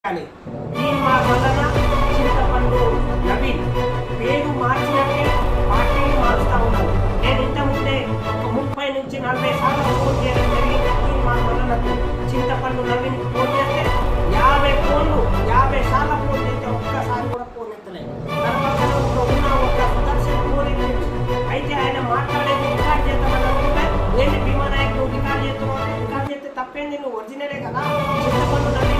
మా వలన చింతపండు నవీన్ పేరు మార్చినట్టే పార్టీని మారుస్తా ఉన్నాను. నేను ఇంతకుముందే ఒక 30 నుంచి 40 సార్లు ఫోన్ చేయడం జరిగింది. మా వలనకు చింతపండు నవీన్ ఫోన్ చేస్తే 50 ఫోన్లు 50 సార్లు ఫోన్ చేస్తే ఒక్కసారి కూడా ఫోన్ ఎత్తలేదు. తన పక్కన ఉన్న ఒక సుదర్శన్ ఫోన్ అయితే ఆయన మాట్లాడేది రికార్డ్ చేద్దామని అనుకుంటే ఏంటి భీమా నాయక్ నువ్వు రికార్డ్ చేస్తున్నావు, రికార్డ్ చేస్తే తప్పేంది, నువ్వు ఒరిజినలే కదా, చింతపండు నవీన్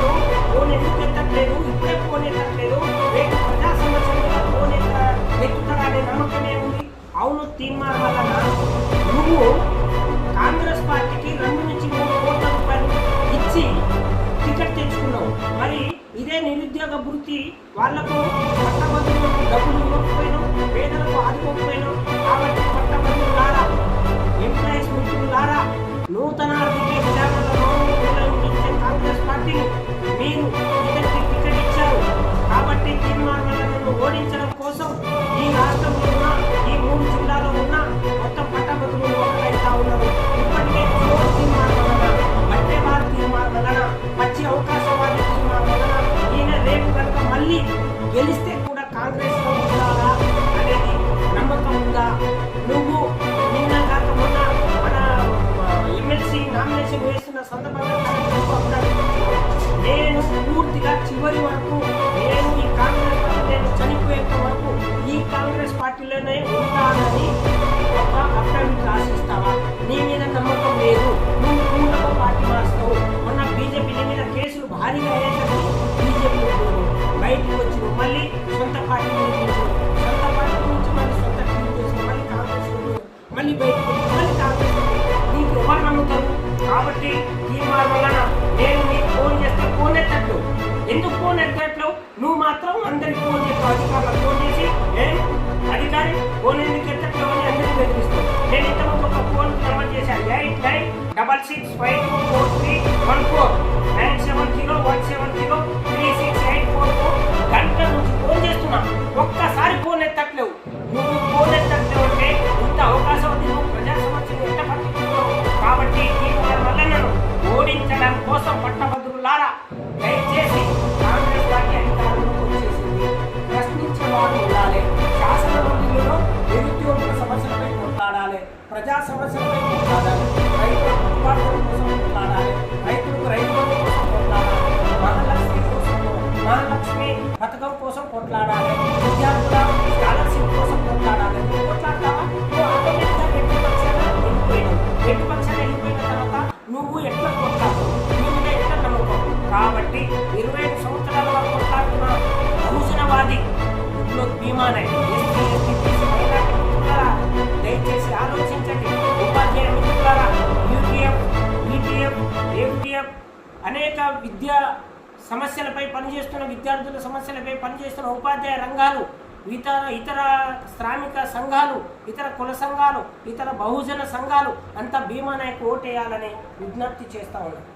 ఫోన్ ఎందుకు ఎత్తట్లేదు, ఇప్పుడే ఫోన్ ఎత్తట్లేదు, రేపు ప్రజా సమస్యలుగా ఫోన్ ఎత్తుతారనే నమ్మకమే ఉంది. అవును, తీర్మానం వలన నువ్వు కాంగ్రెస్ పార్టీకి 2 నుంచి 3 కోట్ల రూపాయలు ఇచ్చి టికెట్ తెచ్చుకున్నావు. మరి ఇదే నిరుద్యోగ వృత్తి వాళ్లకు పట్టభద్రులకు డబ్బులు ఇవ్వకపోయినావు, పేదలకు ఆదుకోకపోయినావు. కాబట్టి పట్టభద్రులారా, ఎంప్లాయీస్ మిత్రులారా, నూతన ఆర్థిక విధానాలను నిర్వహించే కాంగ్రెస్ పార్టీని మీరు ఇతనికి టికెట్ ఇచ్చారు. కాబట్టి తీర్మానాలను ఓడించడం కోసం ఈ రాష్ట్రంలో ఉన్న ఈ 3 జిల్లాలో ఉన్న మొత్తం పట్టభద్రులు ఒకటైతా ఉన్నారు. ఇప్పటికే తీర్మానం వలన, మట్టేవారి తీర్మానం వలన, మంచి అవకాశవాది తీర్మానం వలన ఈయన రేపు కనుక మళ్ళీ గెలిస్తే కూడా కాంగ్రెస్ లో ఉండాలా అనేది నమ్మకం ఉందా? నువ్వు నిన్న కాక మొన్న మన ఎమ్మెల్సీ నామినేషన్ వేస్తున్న సందర్భంగా నేను పూర్తిగా చివరి వరకు నేను ఈ కాంగ్రెస్ పార్టీ నేను చనిపోయేంత వరకు ఈ కాంగ్రెస్ పార్టీలోనే ఉంటానని ఒక అప్డేట్ ఆశిస్తావా? నీ మీద నమ్మకం లేదు, నువ్వు పూర్ణకు పార్టీ మారుస్తావు. మొన్న బీజేపీ మీద కేసులు భారీగా అయ్యేసరికి బీజేపీ బయటకు వచ్చి మళ్ళీ సొంత పార్టీ సొంత పార్టీ నుంచి మళ్ళీ సొంత టీం చేసిన మళ్ళీ కాంగ్రెస్ మళ్ళీ బయటకు వచ్చి మళ్ళీ కాంగ్రెస్ నీకు ఎవరు నమ్ముతారు? కాబట్టి తీర్మానం వలన నేను నీకు ఫోన్ చేస్తే ఫోన్ ఎత్తట్లు. ఎందుకు ఫోన్ ఎత్తట్లు? నువ్వు మాత్రం అందరికి ఫోన్ చేస్తావు, అధికారులకు ఫోన్ చేసి అధికారి ఫోన్ ఎందుకు ఎత్తట్లు అని అందరికీ బెదిరిస్తావు. నేను ఇంతకుముందు ఒక ఫోన్ నెంబర్ చేశాను 8966543141 97017036844. గంట నుంచి ఫోన్ చేస్తున్నా, ఒక్కసారి ఫోన్ ఎత్తట్లేవు. నువ్వు ఫోన్ ఎత్తట్లేవు అంటే ఇంత అవకాశం ఉంది, నువ్వు ప్రజా సమస్యను ఎంత పట్టించుకున్నావు. కాబట్టి తీర్మానం వల్ల నన్ను ఓడించడం కోసం పట్టభద్రులారా దయచేసి కాంగ్రెస్ పార్టీ అధికారంలోకి వచ్చేసింది. ప్రశ్నించేవాడు ఉండాలి. శాసన మండలిలో నిరుద్యోగుల సమస్యలపై కొట్లాడాలి, ప్రజా సమస్యలపై కొట్లాడాలి, రైతుల ఉత్పాదన కోసం కొట్లాడాలి, రైతులకు రైతు బంధు కోసం కొట్లాడాలి, మహాలక్ష్మి పథకం కోసం కొట్లాడాలి, విద్యార్థుల స్కాలర్షిప్ కోసం కొట్లాడాలి. నువ్వు కొట్లాడతావా? నువ్వు ఆటోమేటిక్గా ప్రతిపక్షాలు వెళ్ళిపోయిన తర్వాత నువ్వు ఎట్లా కొట్లాడతావు? నీ మీద ఎట్లా నమ్మకం? కాబట్టి 25 సంవత్సరాల వరకు కొట్లాడుతున్న బహుజనవాది Bheema Naik SC ST BC minority మిత్రులారా దయచేసి ఆలోచించండి. ఉపాధ్యాయ మిత్రులారా, యూటీఎఫ్ ఈటీఎఫ్ ఏటీఎఫ్ అనేక విద్యా సమస్యలపై పనిచేస్తున్న విద్యార్థుల సమస్యలపై పనిచేస్తున్న ఉపాధ్యాయ రంగాలు, ఇతర శ్రామిక సంఘాలు, ఇతర కుల సంఘాలు, ఇతర బహుజన సంఘాలు అంతా భీమా నాయక్ ఓటేయాలని విజ్ఞప్తి చేస్తా ఉన్నారు.